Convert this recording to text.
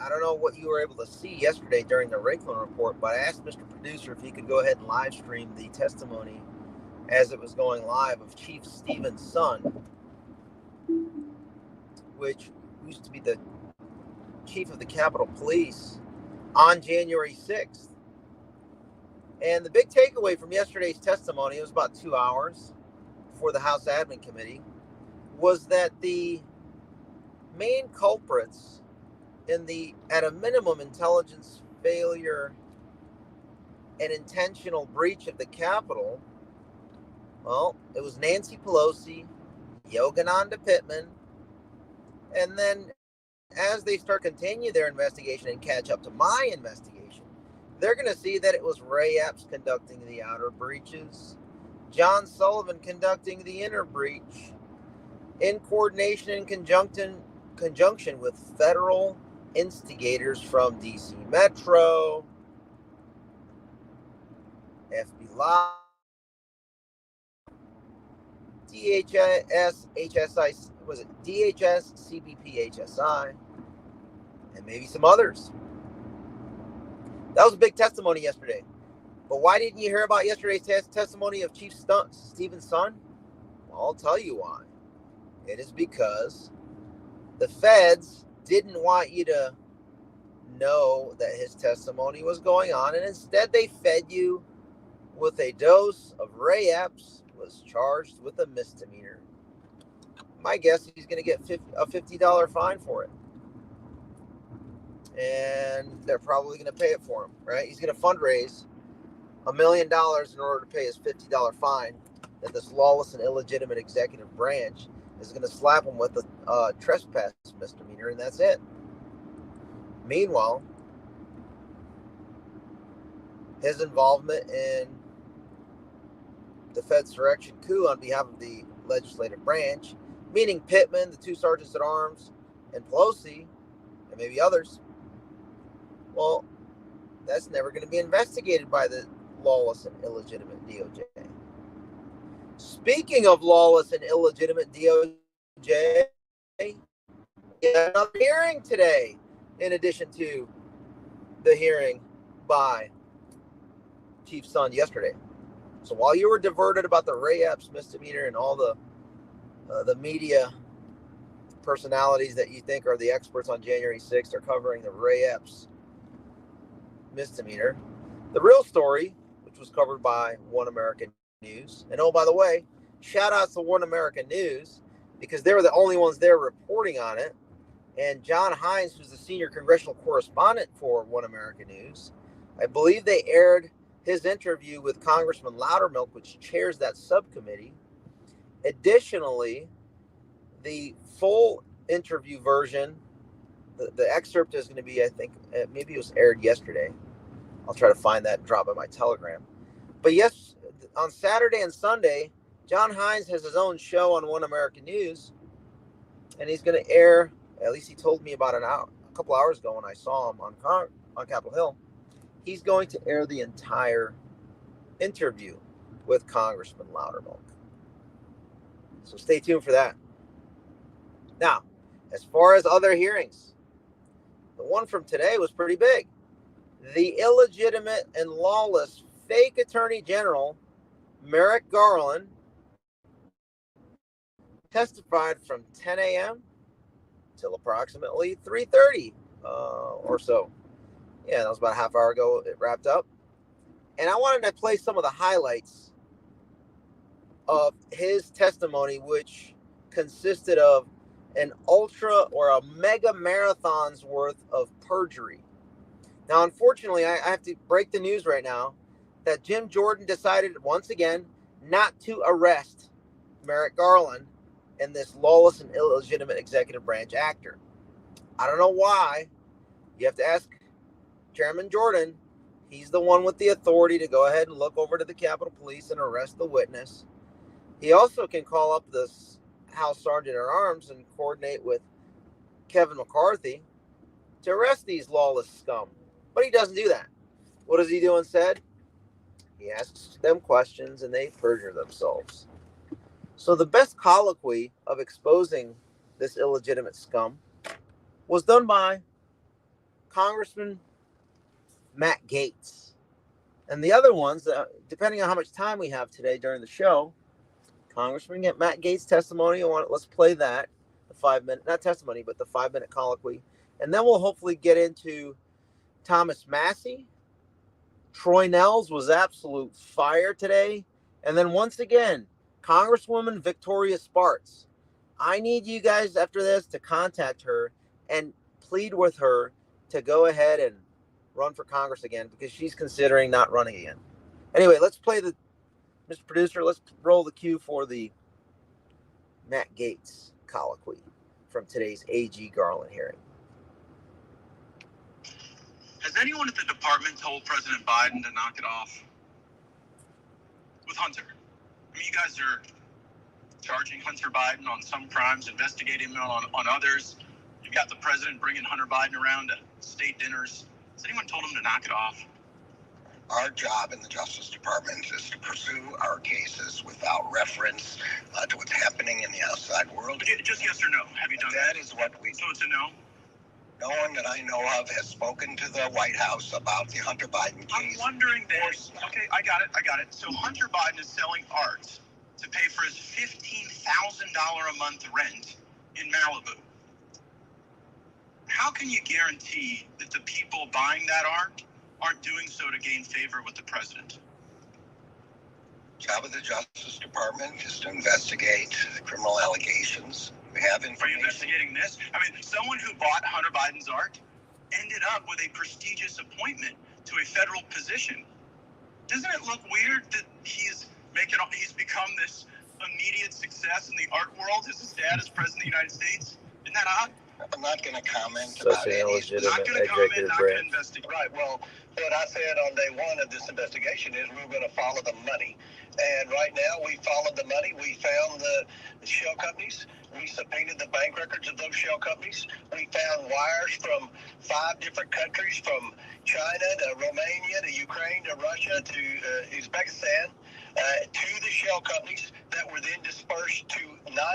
I don't know what you were able to see yesterday during the Raiklin report, but I asked Mr. Producer if he could go ahead and live stream the testimony as it was going live of Chief Stephen's son, which used to be the chief of the Capitol Police, on January 6th. And the big takeaway from yesterday's testimony, it was about 2 hours for the House Admin Committee, was that the main culprits in the, at a minimum, intelligence failure and intentional breach of the Capitol, well, it was Nancy Pelosi, Yogananda Pittman, and then as they start continue their investigation and catch up to my investigation, they're going to see that it was Ray Epps conducting the outer breaches, John Sullivan conducting the inner breach, in coordination and conjunction with federal instigators from DC Metro, FBI, DHS, HSI, was it DHS, CBP, HSI, and maybe some others. That was a big testimony yesterday. But why didn't you hear about yesterday's testimony of Chief Stephen's son? Well, I'll tell you why. It is because the feds didn't want you to know that his testimony was going on, and instead they fed you with a dose of Ray Epps, was charged with a misdemeanor. My guess is he's going to get a $50 fine for it. And they're probably going to pay it for him, right? He's going to fundraise $1 million in order to pay his $50 fine that this lawless and illegitimate executive branch is going to slap him with a trespass misdemeanor, and that's it. Meanwhile, his involvement in the Fed's direction coup on behalf of the legislative branch, meaning Pittman, the two sergeants at arms, and Pelosi, and maybe others, well, that's never going to be investigated by the lawless and illegitimate DOJ. Speaking of lawless and illegitimate DOJ, another hearing today, in addition to the hearing by Chief Son yesterday. So while you were diverted about the Ray Epps misdemeanor and all the media personalities that you think are the experts on January 6th are covering the Ray Epps misdemeanor, the real story, which was covered by One American News, and oh, by the way, shout out to One American News, because they were the only ones there reporting on it, and John Hines, who's the senior congressional correspondent for One American News, I believe they aired his interview with Congressman Loudermilk, which chairs that subcommittee. Additionally, the full interview version, the excerpt is going to be, I think, maybe it was aired yesterday. I'll try to find that and drop it in my Telegram. But yes, on Saturday and Sunday, John Hines has his own show on One American News, and he's going to air, at least he told me about a couple hours ago when I saw him on Capitol Hill, he's going to air the entire interview with Congressman Loudermilk. So stay tuned for that. Now, as far as other hearings, the one from today was pretty big. The illegitimate and lawless fake Attorney General, Merrick Garland, testified from 10 a.m. till approximately 3:30 or so. Yeah, that was about a half hour ago it wrapped up. And I wanted to play some of the highlights of his testimony, which consisted of an ultra or a mega marathon's worth of perjury. Now, unfortunately, I have to break the news right now that Jim Jordan decided once again not to arrest Merrick Garland and this lawless and illegitimate executive branch actor. I don't know why. You have to ask Chairman Jordan. He's the one with the authority to go ahead and look over to the Capitol Police and arrest the witness. He also can call up this House Sergeant at Arms and coordinate with Kevin McCarthy to arrest these lawless scum. But he doesn't do that. What does he do instead? He asks them questions and they perjure themselves. So the best colloquy of exposing this illegitimate scum was done by Congressman Matt Gaetz. And the other ones, depending on how much time we have today during the show, Congressman Matt Gaetz' testimony. Let's play that, the 5-minute, not testimony, but the 5-minute colloquy. And then we'll hopefully get into Thomas Massie. Troy Nehls was absolute fire today. And then once again, Congresswoman Victoria Spartz. I need you guys after this to contact her and plead with her to go ahead and run for Congress again because she's considering not running again. Anyway, let's play Mr. Producer, let's roll the cue for the Matt Gaetz colloquy from today's A.G. Garland hearing. Has anyone at the department told President Biden to knock it off with Hunter? I mean, you guys are charging Hunter Biden on some crimes, investigating him on others. You've got the president bringing Hunter Biden around to state dinners. Has anyone told him to knock it off? Our job in the Justice Department is to pursue our cases without reference to what's happening in the outside world. Just yes or no. Have you done that? That is what we do. So it's a no? No one that I know of has spoken to the White House about the Hunter Biden case. I'm wondering this. Okay, I got it. So Hunter Biden is selling art to pay for his $15,000 a month rent in Malibu. How can you guarantee that the people buying that art aren't doing so to gain favor with the president? Job of the Justice Department is to investigate criminal allegations. We have information. Are you investigating this? I mean, someone who bought Hunter Biden's art ended up with a prestigious appointment to a federal position. Doesn't it look weird that he's become this immediate success in the art world as his dad as president of the United States? Isn't that odd? I'm not going to comment about any. Not going to comment, not going to investigate. Right. Well, what I said on day one of this investigation is we're going to follow the money. And right now we followed the money. We found the shell companies. We subpoenaed the bank records of those shell companies. We found wires from 5 different countries, from China to Romania to Ukraine to Russia to Uzbekistan, to the shell companies that were then dispersed to 9